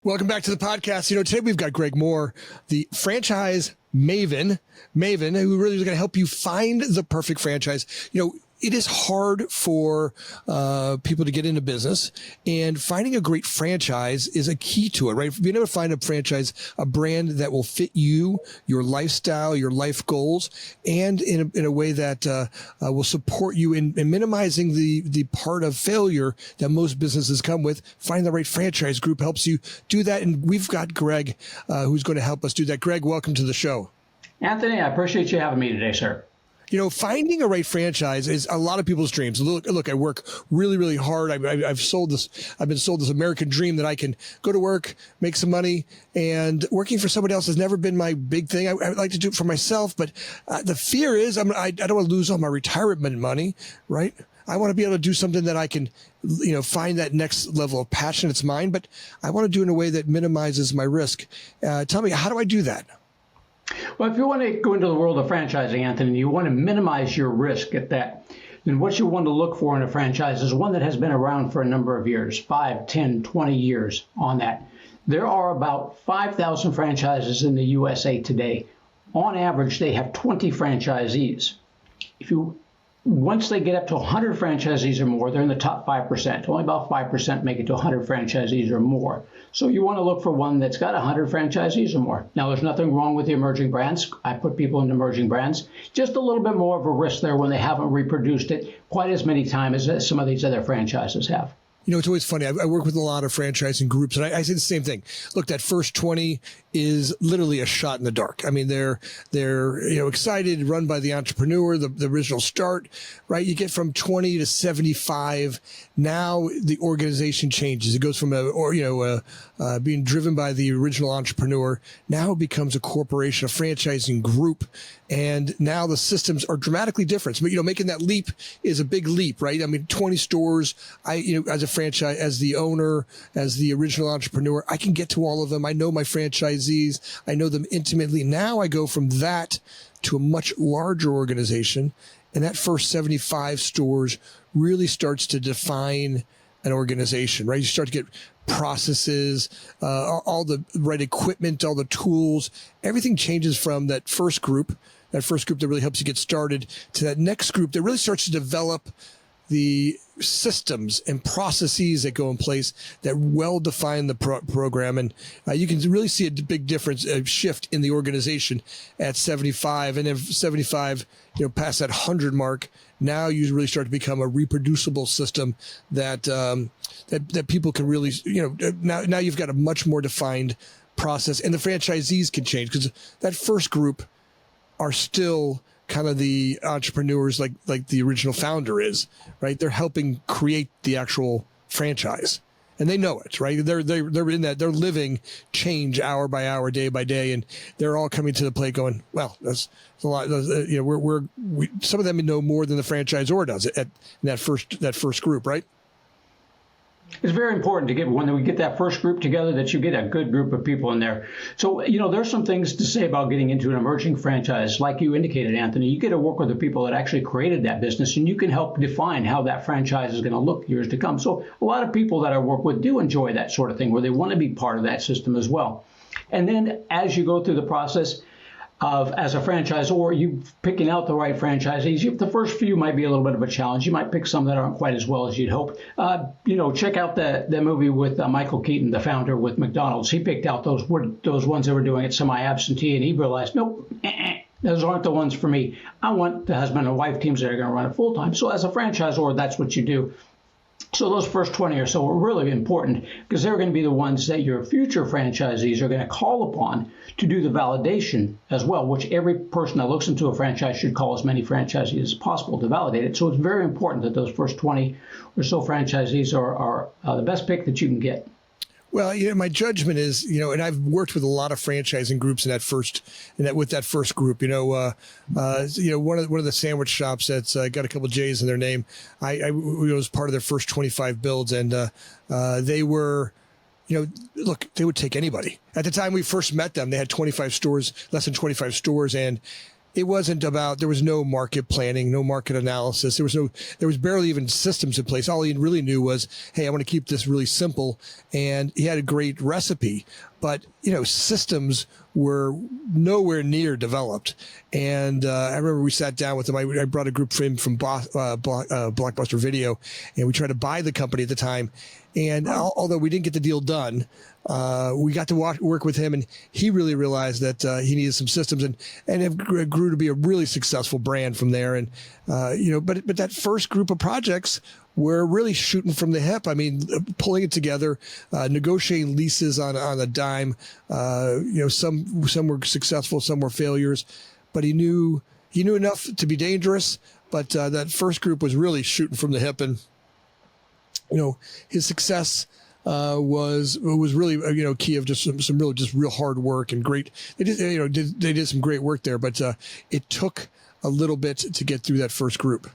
Welcome back to the podcast. Today we've got Greg Mohr, the franchise Maven, who really is going to help you find the perfect franchise. It is hard for people to get into business, and finding a great franchise is a key to it, right? Being able to find a franchise, a brand that will fit you, your lifestyle, your life goals, and in a way that will support you in minimizing the part of failure that most businesses come with. Finding the right franchise group helps you do that, and we've got Greg who's going to help us do that. Greg, welcome to the show. Anthony, I appreciate you having me today, sir. Finding a right franchise is a lot of people's dreams. Look, I work really, really hard. I've been sold this American dream that I can go to work, make some money, and working for somebody else has never been my big thing. I like to do it for myself, but the fear is I don't want to lose all my retirement money, right? I want to be able to do something that I can, find that next level of passion. It's mine, but I want to do it in a way that minimizes my risk. Tell me, how do I do that? Well, if you want to go into the world of franchising, Anthony, you want to minimize your risk at that, then what you want to look for in a franchise is one that has been around for a number of years, 5, 10, 20 years on that. There are about 5,000 franchises in the USA today. On average, they have 20 franchisees. Once they get up to 100 franchisees or more, they're in the top 5%. Only about 5% make it to 100 franchisees or more. So you want to look for one that's got 100 franchisees or more. Now, there's nothing wrong with the emerging brands. I put people into emerging brands. Just a little bit more of a risk there when they haven't reproduced it quite as many times as some of these other franchises have. It's always funny. I work with a lot of franchising groups, and I say the same thing. Look, that first 20 is literally a shot in the dark. I mean, they're excited, run by the entrepreneur, the original start, right? You get from 20 to 75. Now the organization changes. It goes from being driven by the original entrepreneur. Now it becomes a corporation, a franchising group, and now the systems are dramatically different. But making that leap is a big leap, right? I mean, 20 stores. As a franchise, as the owner, as the original entrepreneur, I can get to all of them. I know my franchisees. I know them intimately. Now I go from that to a much larger organization. And that first 75 stores really starts to define an organization, right? You start to get processes, all the right equipment, all the tools. Everything changes from that first group that really helps you get started, to that next group that really starts to develop the systems and processes that go in place that well define the program. And you can really see a big difference, a shift in the organization at 75. And if 75, past that 100 mark, now you really start to become a reproducible system that that people can really, now you've got a much more defined process, and the franchisees can change, because that first group are still kind of the entrepreneurs like the original founder is, right? They're helping create the actual franchise, and they know it, right? They're in that, they're living change hour by hour, day by day, and they're all coming to the plate going, well, that's a lot. We some of them know more than the franchisor does in that first group, right? It's very important to get, when we get that first group together, that you get a good group of people in there. So, there's some things to say about getting into an emerging franchise. Like you indicated, Anthony, you get to work with the people that actually created that business, and you can help define how that franchise is going to look years to come. So a lot of people that I work with do enjoy that sort of thing, where they want to be part of that system as well. And then as you go through the process of, as a franchisor, you picking out the right franchisees. The first few might be a little bit of a challenge. You might pick some that aren't quite as well as you'd hope. Check out the movie with Michael Keaton, the founder with McDonald's. He picked out those ones that were doing it semi-absentee, and he realized, nope, those aren't the ones for me. I want the husband and wife teams that are going to run it full time. So as a franchisor, that's what you do. So those first 20 or so are really important, because they're going to be the ones that your future franchisees are going to call upon to do the validation as well, which every person that looks into a franchise should call as many franchisees as possible to validate it. So it's very important that those first 20 or so franchisees are the best pick that you can get. Well, my judgment is, and I've worked with a lot of franchising groups with that first group. One of the sandwich shops that's got a couple J's in their name. I was part of their first 25 builds, and they were, look, they would take anybody. At the time we first met them, they had 25 stores, less than 25 stores, and it wasn't about, there was no market planning, no market analysis. There was barely even systems in place. All he really knew was, hey, I want to keep this really simple. And he had a great recipe, but systems were nowhere near developed. And I remember we sat down with him. I brought a group for him from Blockbuster Video, and we tried to buy the company at the time. And although we didn't get the deal done, we got to work with him, and he really realized that he needed some systems, and it grew to be a really successful brand from there. And but that first group of projects were really shooting from the hip. I mean, pulling it together, negotiating leases on a dime. Some were successful, some were failures, but he knew enough to be dangerous. But that first group was really shooting from the hip, and his success was really key of just some real hard work and great. They did some great work there, but it took a little bit to get through that first group.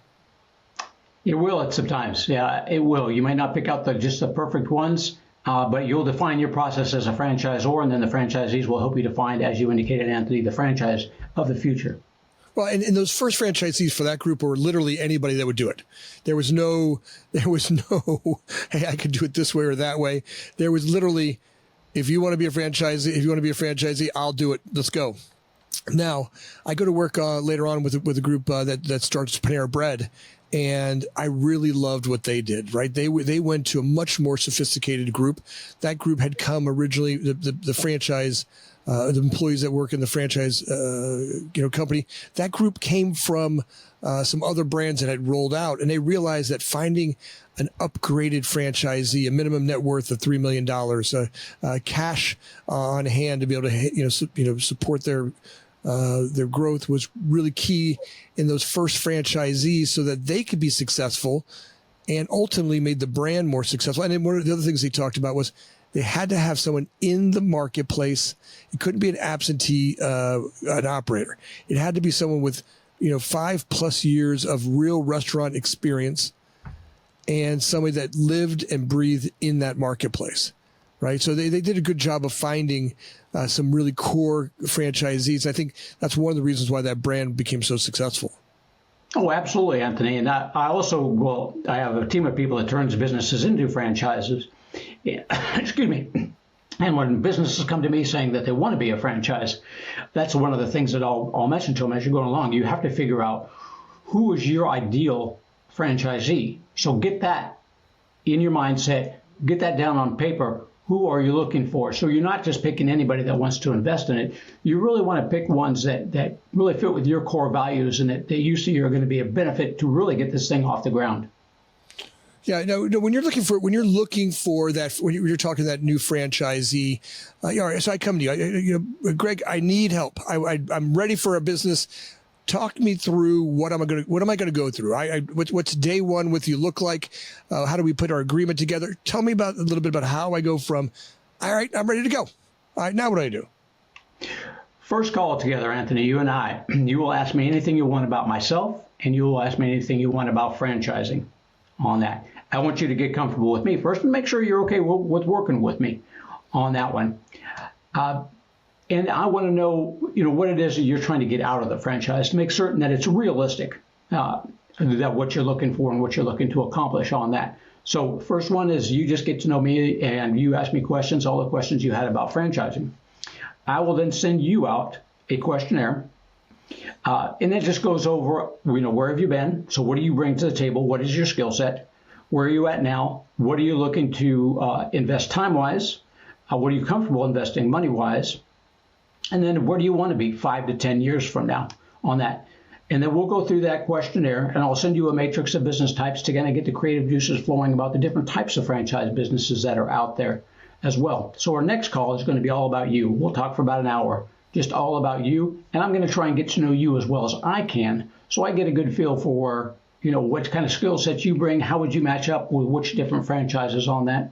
It will at sometimes. Yeah, it will. You might not pick out just the perfect ones, but you'll define your process as a franchisor, and then the franchisees will help you define, as you indicated, Anthony, the franchise of the future. Well, and those first franchisees for that group were literally anybody that would do it. There was no, hey, I could do it this way or that way. There was literally, if you want to be a franchisee, I'll do it. Let's go. Now, I go to work later on with a group that starts Panera Bread, and I really loved what they did. Right, they went to a much more sophisticated group. That group had come originally, the franchise. The employees that work in the franchise, company, that group came from some other brands that had rolled out, and they realized that finding an upgraded franchisee, a minimum net worth of $3 million, cash on hand to be able to support their growth was really key in those first franchisees, so that they could be successful, and ultimately made the brand more successful. And then one of the other things they talked about was, they had to have someone in the marketplace. It couldn't be an absentee an operator. It had to be someone with 5+ years of real restaurant experience, and somebody that lived and breathed in that marketplace, right? So they did a good job of finding some really core franchisees. I think that's one of the reasons why that brand became so successful. Oh, absolutely, Anthony. And I have a team of people that turns businesses into franchises. Yeah. Excuse me. And when businesses come to me saying that they want to be a franchise, that's one of the things that I'll mention to them as you're going along. You have to figure out who is your ideal franchisee. So get that in your mindset, get that down on paper. Who are you looking for? So you're not just picking anybody that wants to invest in it. You really want to pick ones that really fit with your core values, and that you see are going to be a benefit to really get this thing off the ground. Yeah, no. When you're looking for that, when you're talking to that new franchisee, so I come to you, Greg. I need help. I'm ready for a business. Talk me through what am I going to go through? What's day one with you look like? How do we put our agreement together? Tell me a little bit about how I go from, all right, I'm ready to go. All right, now what do I do? First call together, Anthony. You and I. You will ask me anything you want about myself, and you will ask me anything you want about franchising. On that, I want you to get comfortable with me first and make sure you're okay with working with me on that one. And I want to know, what it is that you're trying to get out of the franchise, to make certain that it's realistic, that what you're looking for and what you're looking to accomplish on that. So first one is you just get to know me, and you ask me questions, all the questions you had about franchising. I will then send you out a questionnaire. And it just goes over, where have you been? So what do you bring to the table? What is your skill set? Where are you at now? What are you looking to invest time-wise? What are you comfortable investing money-wise? And then where do you want to be 5 to 10 years from now on that? And then we'll go through that questionnaire, and I'll send you a matrix of business types to kind of get the creative juices flowing about the different types of franchise businesses that are out there as well. So our next call is going to be all about you. We'll talk for about an hour. Just all about you, and I'm going to try and get to know you as well as I can, so I get a good feel for, what kind of skill sets you bring, how would you match up with which different franchises on that.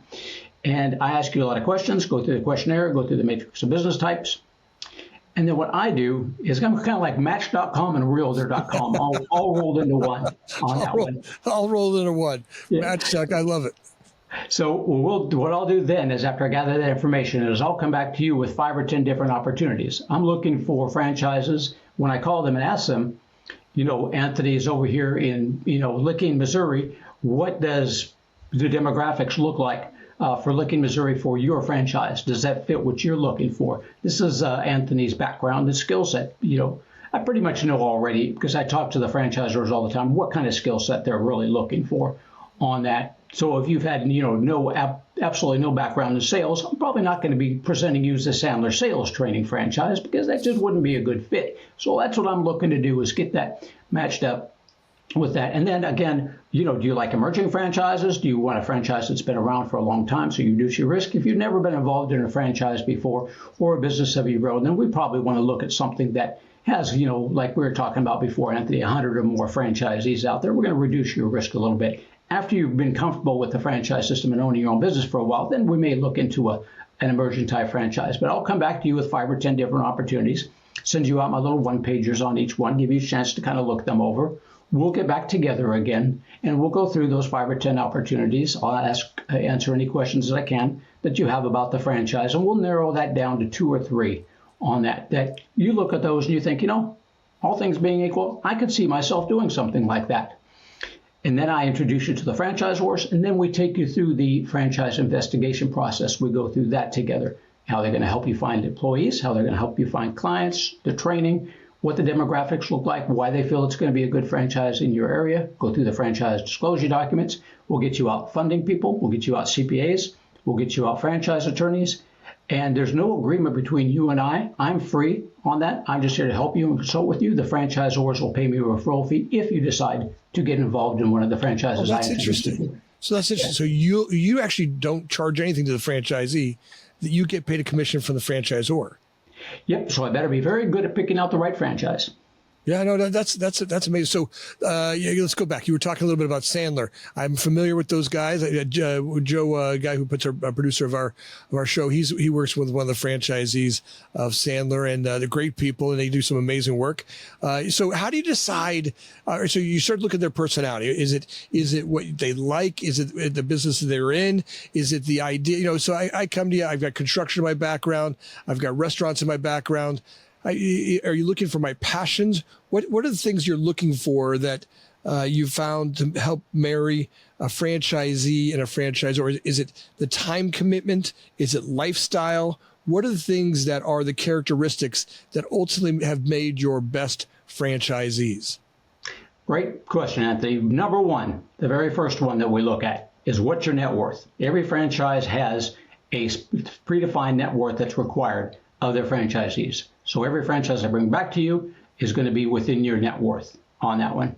And I ask you a lot of questions, go through the questionnaire, go through the matrix of business types. And then what I do is I'm kind of like Match.com and Realtor.com, all rolled into one on that one. All rolled into one. Yeah. Match.com, I love it. So what I'll do then is, after I gather that information, is I'll come back to you with 5 or 10 different opportunities. I'm looking for franchises when I call them and ask them, Anthony is over here in, Licking, Missouri. What does the demographics look like for Licking, Missouri for your franchise? Does that fit what you're looking for? This is Anthony's background and skill set. I pretty much know already, because I talk to the franchisors all the time, what kind of skill set they're really looking for on that. So if you've had, absolutely no background in sales, I'm probably not going to be presenting you as the Sandler sales training franchise, because that just wouldn't be a good fit. So that's what I'm looking to do, is get that matched up with that. And then again, do you like emerging franchises? Do you want a franchise that's been around for a long time so you reduce your risk? If you've never been involved in a franchise before, or a business of your own, then we probably want to look at something that has, like we were talking about before, Anthony, 100 or more franchisees out there. We're going to reduce your risk a little bit. After you've been comfortable with the franchise system and owning your own business for a while, then we may look into an emerging type franchise. But I'll come back to you with 5 or 10 different opportunities, send you out my little one-pagers on each one, give you a chance to kind of look them over. We'll get back together again, and we'll go through those 5 or 10 opportunities. I'll answer any questions that I can that you have about the franchise, and we'll narrow that down to 2 or 3 on that you look at those and you think, all things being equal, I could see myself doing something like that. And then I introduce you to the franchisors, and then we take you through the franchise investigation process. We go through that together, how they're going to help you find employees, how they're going to help you find clients, the training, what the demographics look like, why they feel it's going to be a good franchise in your area. Go through the franchise disclosure documents. We'll get you out funding people. We'll get you out CPAs. We'll get you out franchise attorneys. And there's no agreement between you and I. I'm free on that. I'm just here to help you and consult with you. The franchisors will pay me a referral fee if you decide to get involved in one of the franchises. Oh, that's interesting. So that's interesting. So you actually don't charge anything to the franchisee, that you get paid a commission from the franchisor. Yep. So I better be very good at picking out the right franchise. Yeah, no, that's amazing. So, let's go back. You were talking a little bit about Sandler. I'm familiar with those guys. Joe, a guy who puts a producer of our show, he works with one of the franchisees of Sandler, and they're great people, and they do some amazing work. So, how do you decide? So, you start looking at their personality. Is it what they like? Is it the business that they're in? Is it the idea? So, I come to you. I've got construction in my background. I've got restaurants in my background. Are you looking for my passions? What are the things you're looking for that you found to help marry a franchisee and a franchisor? Is it the time commitment? Is it lifestyle? What are the things that are the characteristics that ultimately have made your best franchisees? Great question, Anthony. Number one, the very first one that we look at is what's your net worth? Every franchise has a predefined net worth that's required of their franchisees. So every franchise I bring back to you is going to be within your net worth on that one.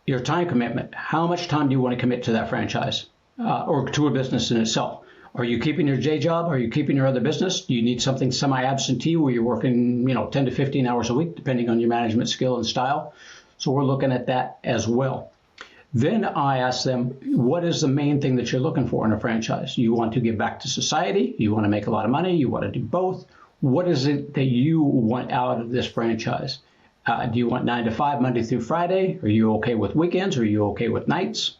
Your time commitment. How much time do you want to commit to that franchise or to a business in itself? Are you keeping your day job? Are you keeping your other business? Do you need something semi-absentee where you're working, 10 to 15 hours a week, depending on your management skill and style? So we're looking at that as well. Then I ask them, what is the main thing that you're looking for in a franchise? You want to give back to society? You want to make a lot of money? You want to do both? What is it that you want out of this franchise? Do you want 9 to 5, Monday through Friday? Are you okay with weekends? Are you okay with nights?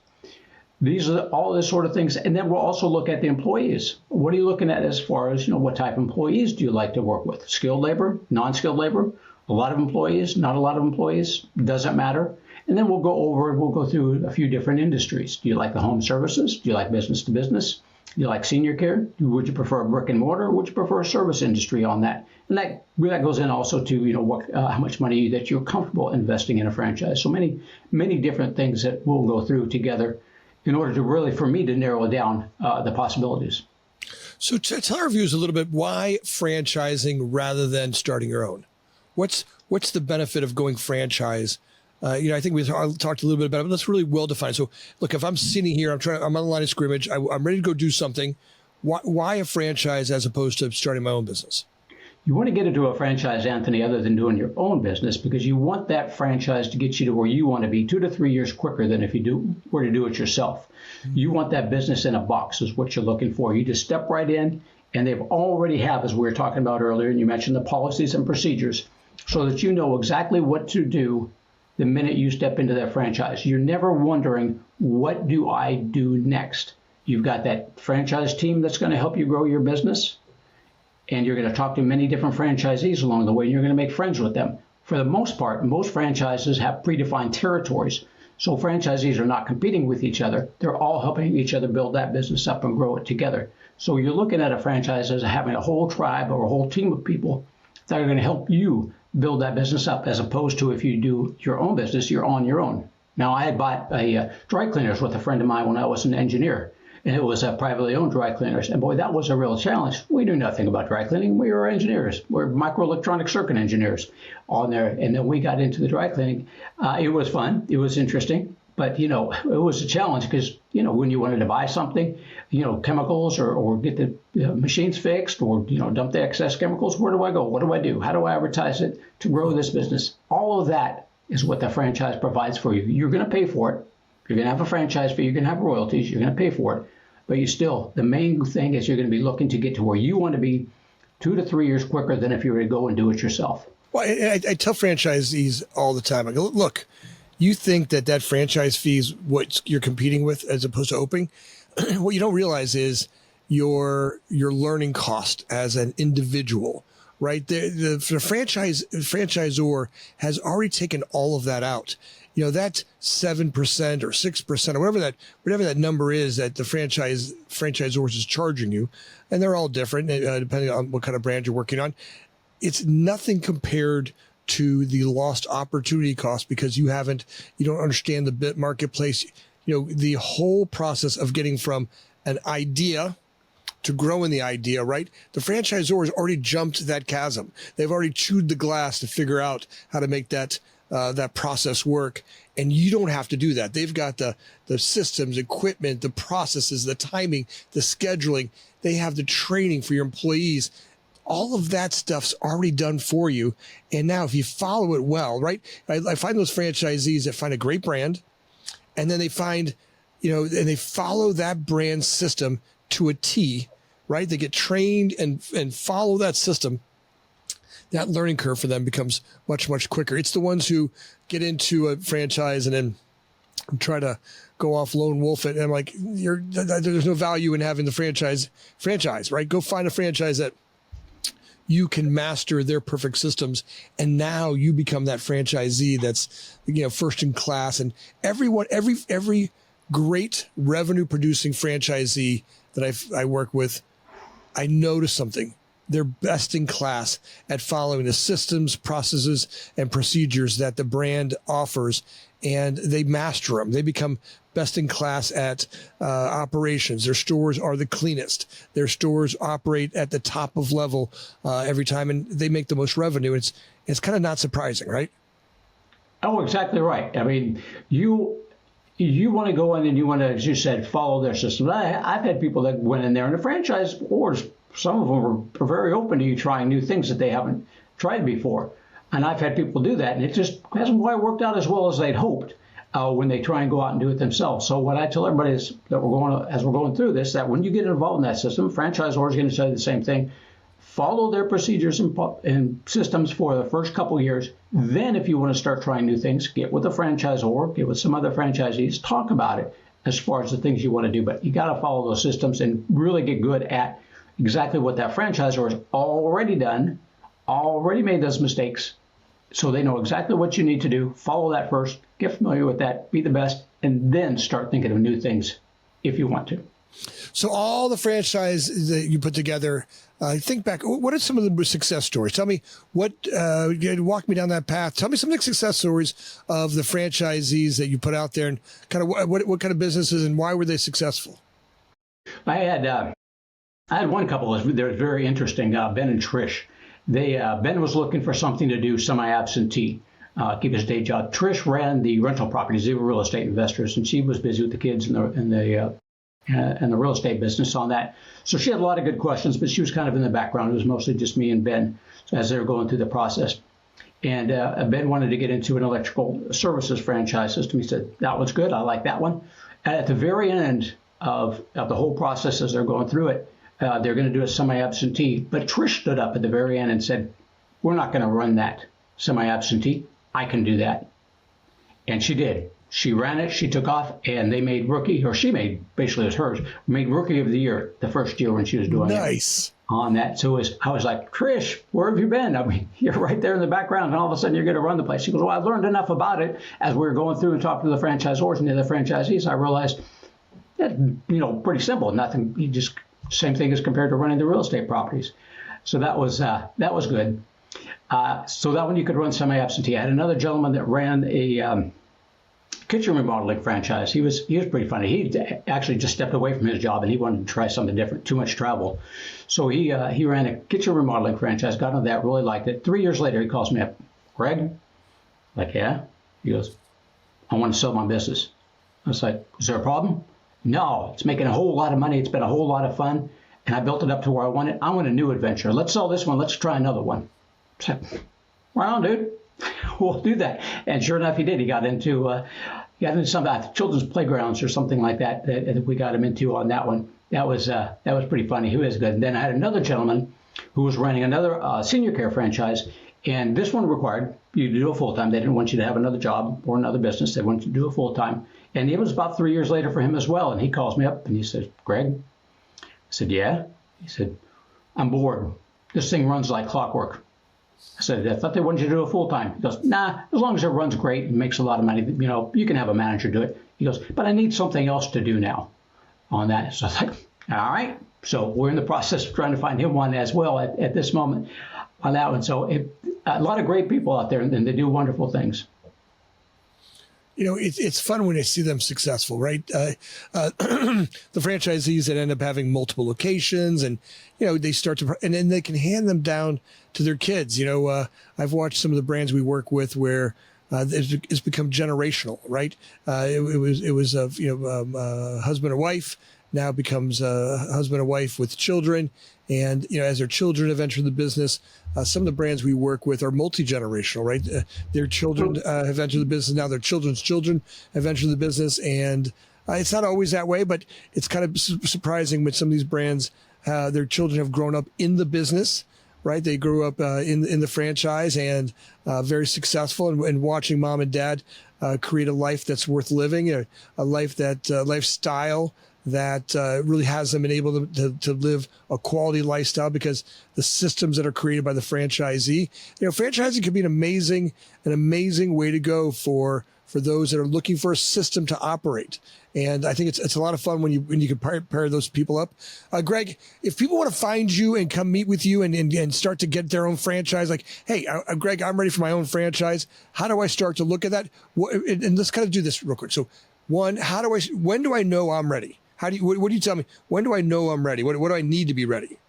These are all the sort of things. And then we'll also look at the employees. What are you looking at as far as, what type of employees do you like to work with? Skilled labor, non-skilled labor, a lot of employees, not a lot of employees, doesn't matter. And then we'll go through a few different industries. Do you like the home services? Do you like business to business? Do you like senior care? Would you prefer a brick and mortar? Or would you prefer a service industry on that? And that goes in also to, how much money that you're comfortable investing in a franchise. So many different things that we'll go through together in order to really, for me, to narrow down the possibilities. So tell our viewers a little bit, why franchising rather than starting your own? What's the benefit of going franchise? I think we talked a little bit about it, but that's really well defined. So look, if I'm sitting here, I'm on the line of scrimmage, I'm ready to go do something. Why a franchise as opposed to starting my own business? You want to get into a franchise, Anthony, other than doing your own business, because you want that franchise to get you to where you want to be 2 to 3 years quicker than if you were to do it yourself. Mm-hmm. You want that business in a box is what you're looking for. You just step right in, and they've already have, as we were talking about earlier, and you mentioned the policies and procedures, so that you know exactly what to do the minute you step into that franchise. You're never wondering, what do I do next? You've got that franchise team that's going to help you grow your business, and you're going to talk to many different franchisees along the way, and you're going to make friends with them. for the most part, most franchises have predefined territories. So franchisees are not competing with each other. They're all helping each other build that business up and grow it together. So you're looking at a franchise as having a whole tribe or a whole team of people that are going to help you build that business up, as opposed to if you do your own business, you're on your own. Now, I had bought a dry cleaners with a friend of mine when I was an engineer, and it was a privately owned dry cleaners. And boy, that was a real challenge. We knew nothing about dry cleaning. We were engineers. We're microelectronic circuit engineers on there. And then we got into the dry cleaning. It was fun. It was interesting. But, it was a challenge because, when you wanted to buy something, chemicals or get the machines fixed or, dump the excess chemicals, where do I go? What do I do? How do I advertise it to grow this business? All of that is what the franchise provides for you. You're going to pay for it. You're going to have a franchise fee. You're going to have royalties. You're going to pay for it. But the main thing is you're going to be looking to get to where you want to be 2 to 3 years quicker than if you were to go and do it yourself. Well, I tell franchisees all the time, I go, look, you think that franchise fee is what you're competing with as opposed to opening. What you don't realize is your learning cost as an individual, right? The franchisor has already taken all of that out. That 7% or 6% or whatever that number is that the franchisor is charging you, and they're all different depending on what kind of brand you're working on. It's nothing compared to the lost opportunity cost because you don't understand the bit marketplace. The whole process of getting from an idea to grow in the idea, right? The franchisor has already jumped that chasm. They've already chewed the glass to figure out how to make that process work. And you don't have to do that. They've got the systems, equipment, the processes, the timing, the scheduling. They have the training for your employees. All of that stuff's already done for you. And now if you follow it well, right? I find those franchisees that find a great brand and then they find, and they follow that brand system to a T, right? They get trained and follow that system. That learning curve for them becomes much, much quicker. It's the ones who get into a franchise and then try to go off lone wolf it. And I'm like, there's no value in having the franchise, right? Go find a franchise that you can master their perfect systems. And now you become that franchisee that's, first in class. And every great revenue producing franchisee that I work with, I notice something. They're best in class at following the systems, processes, and procedures that the brand offers, and they master them. They become best in class at operations. Their stores are the cleanest. Their stores operate at the top of level every time, and they make the most revenue. It's kind of not surprising, right? Oh, exactly right. I mean, you want to go in and you want to, as you said, follow their system. I've had people that went in there, and the franchise orders, some of them are very open to you trying new things that they haven't tried before. And I've had people do that, and it just hasn't quite worked out as well as they'd hoped when they try and go out and do it themselves. So what I tell everybody is that as we're going through this, that when you get involved in that system, franchisor is going to tell you the same thing. Follow their procedures and systems for the first couple of years. Then if you want to start trying new things, get with a franchisor, get with some other franchisees, talk about it as far as the things you want to do. But you got to follow those systems and really get good at exactly what that franchisor has already done, already made those mistakes, so they know exactly what you need to do. Follow that first, get familiar with that, be the best, and then start thinking of new things if you want to. So all the franchise that you put together, think back, what are some of the success stories? Tell me walk me down that path. Tell me some of the success stories of the franchisees that you put out there and kind of what kind of businesses and why were they successful? I had one couple that was very interesting, Ben and Trish. Ben was looking for something to do semi-absentee, keep his day job. Trish ran the rental properties. They were real estate investors, and she was busy with the kids and the real estate business on that. So she had a lot of good questions, but she was kind of in the background. It was mostly just me and Ben as they were going through the process. And Ben wanted to get into an electrical services franchise system. He said, that was good. I like that one. And at the very end of the whole process as they're going through it, they're going to do a semi-absentee. But Trish stood up at the very end and said, we're not going to run that semi-absentee. I can do that. And she did. She ran it, she took off, and they made rookie, or she made, basically it was hers, made rookie of the year the first year when she was doing it. Nice. On that. So I was like, Trish, where have you been? I mean, you're right there in the background, and all of a sudden you're going to run the place. She goes, well, I've learned enough about it as we were going through and talking to the franchisors and the other franchisees. I realized that, pretty simple. Nothing, you just, same thing as compared to running the real estate properties. So that was good. So that one you could run semi-absentee. I had another gentleman that ran a kitchen remodeling franchise. He was pretty funny. He actually just stepped away from his job and he wanted to try something different. Too much travel, so he ran a kitchen remodeling franchise. Got into that, really liked it. 3 years later, he calls me up, Greg. Like, yeah. He goes, I want to sell my business. I was like, is there a problem? No, it's making a whole lot of money. It's been a whole lot of fun, and I built it up to where I want it. I want a new adventure. Let's sell this one. Let's try another one. So, right on, dude. We'll do that. And sure enough, he did. He got into some children's playgrounds or something like that that we got him into on that one. That was pretty funny. He was good. And then I had another gentleman who was running another senior care franchise, and this one required you to do it full time. They didn't want you to have another job or another business. They wanted you to do it full time. And it was about 3 years later for him as well. And he calls me up and he says, Greg. I said, yeah. He said, I'm bored. This thing runs like clockwork. I said, I thought they wanted you to do it full time. He goes, nah, as long as it runs great and makes a lot of money, you can have a manager do it. He goes, but I need something else to do now on that. So I was like, all right. So we're in the process of trying to find him one as well at this moment on that one. So a lot of great people out there, and they do wonderful things. It's fun when I see them successful, right? The franchisees that end up having multiple locations, and they start to, and then they can hand them down to their kids. I've watched some of the brands we work with where it's become generational, right? It was husband and wife, now becomes husband and wife with children, and as their children have entered the business. Some of the brands we work with are multi-generational, right? Their children have entered the business. Now their children's children have entered the business. And it's not always that way, but it's kind of surprising with some of these brands. Their children have grown up in the business, right? They grew up in the franchise and very successful, and watching mom and dad create a life that's worth living, a life that lifestyle that really has them been able to live a quality lifestyle because the systems that are created by the franchisee. Franchising can be an amazing way to go for those that are looking for a system to operate. And I think it's a lot of fun when you can pair those people up. Greg, if people want to find you and come meet with you and start to get their own franchise, like, hey, Greg, I'm ready for my own franchise. How do I start to look at that? And let's kind of do this real quick. So one, when do I know I'm ready? What do you tell me? When do I know I'm ready? What do I need to be ready?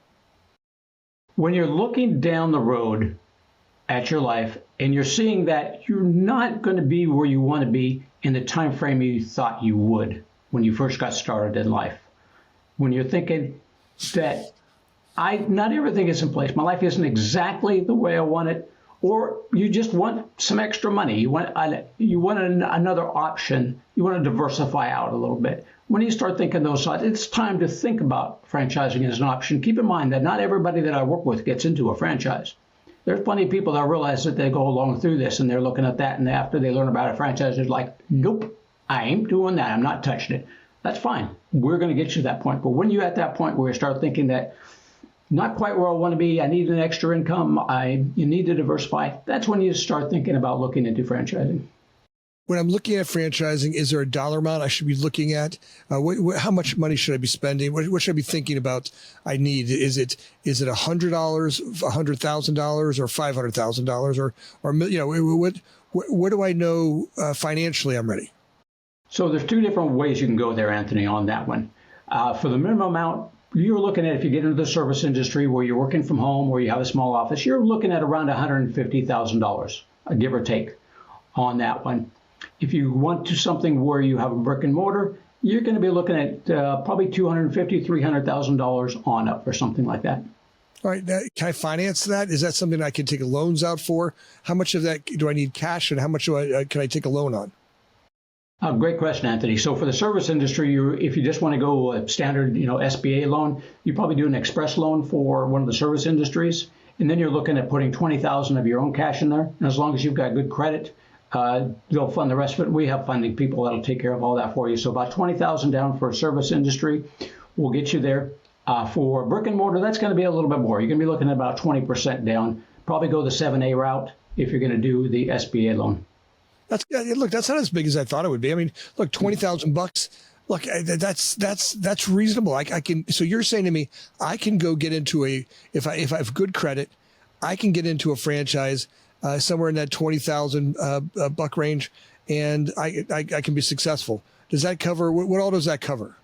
When you're looking down the road at your life and you're seeing that you're not going to be where you want to be in the time frame you thought you would when you first got started in life. When you're thinking that not everything is in place. My life isn't exactly the way I want it, or you just want some extra money. You want another option. You want to diversify out a little bit. When you start thinking those sides, it's time to think about franchising as an option. Keep in mind that not everybody that I work with gets into a franchise. There's plenty of people that realize that they go along through this and they're looking at that, and after they learn about a franchise, they're like, nope, I ain't doing that. I'm not touching it. That's fine. We're going to get you to that point. But when you're at that point where you start thinking that not quite where I want to be, I need an extra income, you need to diversify, that's when you start thinking about looking into franchising. When I'm looking at franchising, is there a dollar amount I should be looking at? How much money should I be spending? What should I be thinking about I need? Is it $100, $100,000, or $500,000, or what do I know financially I'm ready? So there's two different ways you can go there, Anthony, on that one. For the minimum amount, you're looking at, if you get into the service industry where you're working from home or you have a small office, you're looking at around $150,000, give or take, on that one. If you want to something where you have a brick and mortar, you're going to be looking at probably $250,000, $300,000 on up for something like that. All right. Can I finance that? Is that something I can take loans out for? How much of that do I need cash, and how much can I take a loan on? Great question, Anthony. So for the service industry, if you just want to go a standard, SBA loan, you probably do an express loan for one of the service industries, and then you're looking at putting $20,000 of your own cash in there. And as long as you've got good credit, they'll fund the rest of it. We have funding people that'll take care of all that for you. So about 20,000 down for service industry will get you there. For brick and mortar, that's going to be a little bit more. You're going to be looking at about 20% down. Probably go the 7A route if you're going to do the SBA loan. Look, that's not as big as I thought it would be. I mean, look, $20,000. Look, that's reasonable. I can. So you're saying to me, I can go get into if I have good credit, I can get into a franchise somewhere in that 20,000 buck range, and I can be successful. Does that cover what all does that cover?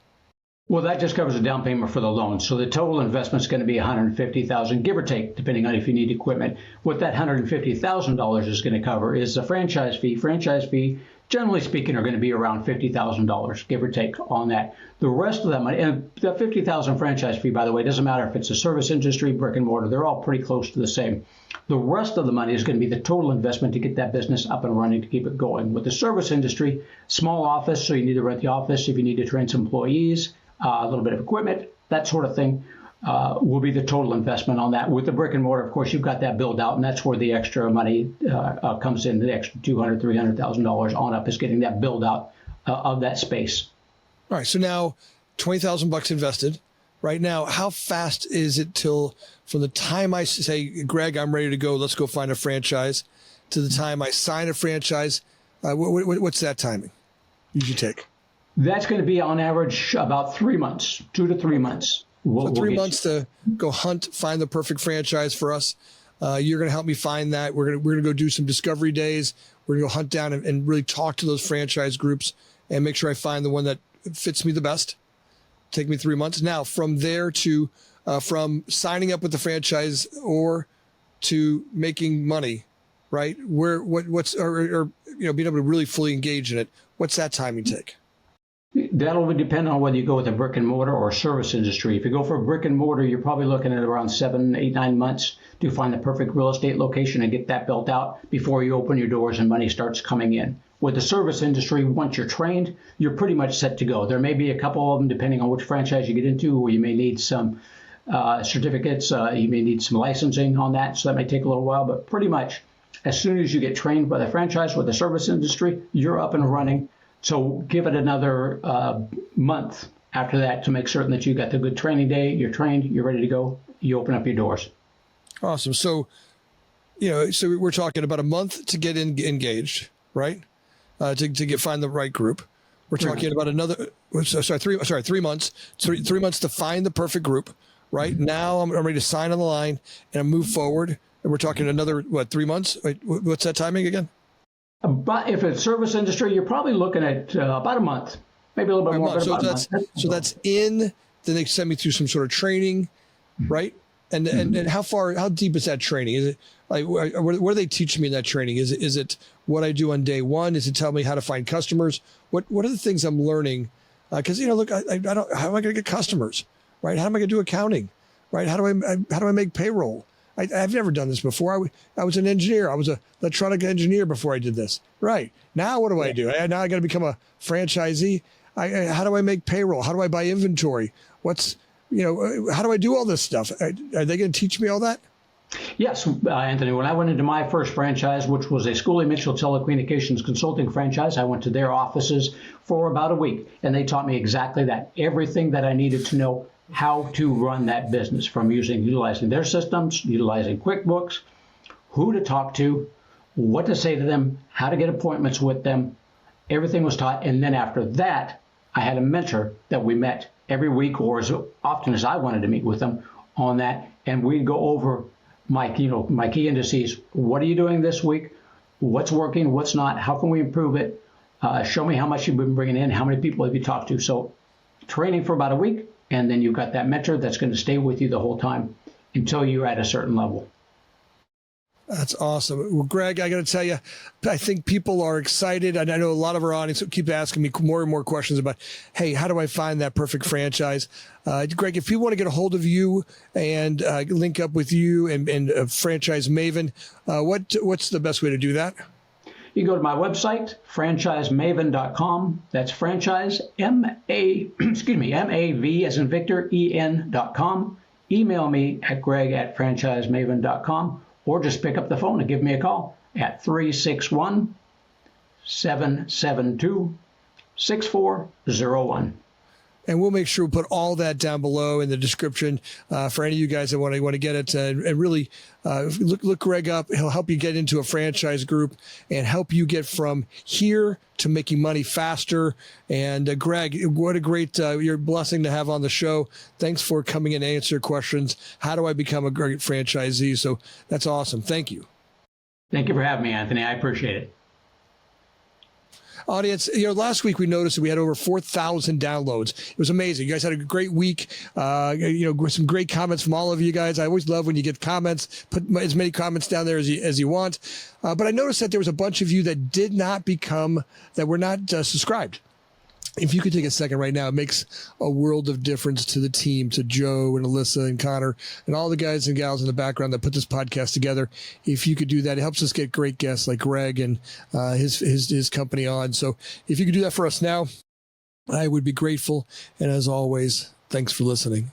Well, that just covers the down payment for the loan. So the total investment is going to be $150,000, give or take, depending on if you need equipment. What that $150,000 is going to cover is the franchise fee. Franchise fee, generally speaking, are going to be around $50,000, give or take, on that. The rest of that money, and that $50,000 franchise fee, by the way, doesn't matter if it's a service industry, brick and mortar, they're all pretty close to the same. The rest of the money is going to be the total investment to get that business up and running, to keep it going. With the service industry, small office, so you need to rent the office if you need to train some employees, a little bit of equipment, that sort of thing, will be the total investment on that. With the brick and mortar, of course, you've got that build out, and that's where the extra money comes in. The extra $200,000, $300,000 on up is getting that build out of that space. All right. So now $20,000 invested. Right now, how fast is it till from the time I say, Greg, I'm ready to go, let's go find a franchise, to the time I sign a franchise? What's that timing usually take? That's going to be on average about 3 months, 2 to 3 months. So 3 months to go find the perfect franchise for us. You're going to help me find that. We're going to go do some discovery days. We're going to go hunt down and really talk to those franchise groups and make sure I find the one that fits me the best. Take me 3 months. Now, from there to from signing up with the franchise or to making money, right? What's being able to really fully engage in it. What's that timing take? That'll depend on whether you go with a brick and mortar or service industry. If you go for a brick and mortar, you're probably looking at around 7, 8, 9 months to find the perfect real estate location and get that built out before you open your doors and money starts coming in. With the service industry, once you're trained, you're pretty much set to go. There may be a couple of them, depending on which franchise you get into, where you may need some certificates, you may need some licensing on that, so that may take a little while, but pretty much as soon as you get trained by the franchise with the service industry, you're up and running. So give it another month after that to make certain that you got the good training day, you're trained, you're ready to go, you open up your doors. Awesome. So, so we're talking about a month to get engaged, right? To find the right group. We're talking about another, 3 months. 3 months to find the perfect group, right? Now I'm ready to sign on the line and move forward. And we're talking another, 3 months? Wait, what's that timing again? But if it's service industry, you're probably looking at about a month, maybe a little bit more. So that's in. Then they send me through some sort of training, right? And how deep is that training? Is it like what are they teaching me in that training? Is it what I do on day one? Is it tell me how to find customers? What are the things I'm learning? Because look, I don't. How am I going to get customers? Right? How am I going to do accounting? Right? How do I make payroll? I've never done this before. I was an engineer. I was an electronic engineer before I did this. Right. Now what do I do? Now I got to become a franchisee. How do I make payroll? How do I buy inventory? How do I do all this stuff? Are they going to teach me all that? Yes, Anthony. When I went into my first franchise, which was a Schooley Mitchell telecommunications consulting franchise, I went to their offices for about a week, and they taught me exactly that. Everything that I needed to know how to run that business, from utilizing their systems, utilizing QuickBooks, who to talk to, what to say to them, how to get appointments with them. Everything was taught. And then after that, I had a mentor that we met every week, or as often as I wanted to meet with them on that. And we'd go over my key indices. What are you doing this week? What's working? What's not? How can we improve it? Show me how much you've been bringing in. How many people have you talked to? So training for about a week. And then you've got that mentor that's going to stay with you the whole time until you're at a certain level. That's awesome. Well, Greg, I got to tell you, I think people are excited. And I know a lot of our audience keep asking me more and more questions about, hey, how do I find that perfect franchise? Greg, if you want to get a hold of you and link up with you and Franchise Maven, what's the best way to do that? You go to my website, franchisemaven.com. That's franchise, M-A-V as in Victor, E-N.com. Email me at greg@franchisemaven.com, or just pick up the phone and give me a call at 361 888-772-6401. And we'll make sure we put all that down below in the description for any of you guys that want to get it. And really look Greg up. He'll help you get into a franchise group and help you get from here to making money faster. And Greg, what a great your blessing to have on the show. Thanks for coming in and answer questions. How do I become a great franchisee? So that's awesome. Thank you. Thank you for having me, Anthony. I appreciate it. Audience, last week we noticed that we had over 4,000 downloads. It was amazing. You guys had a great week. Some great comments from all of you guys. I always love when you get comments. Put as many comments down there as you want. But I noticed that there was a bunch of you that were not subscribed. If you could take a second right now, it makes a world of difference to the team, to Joe and Alyssa and Connor and all the guys and gals in the background that put this podcast together. If you could do that, it helps us get great guests like Greg and his company on. So if you could do that for us now, I would be grateful. And as always, thanks for listening.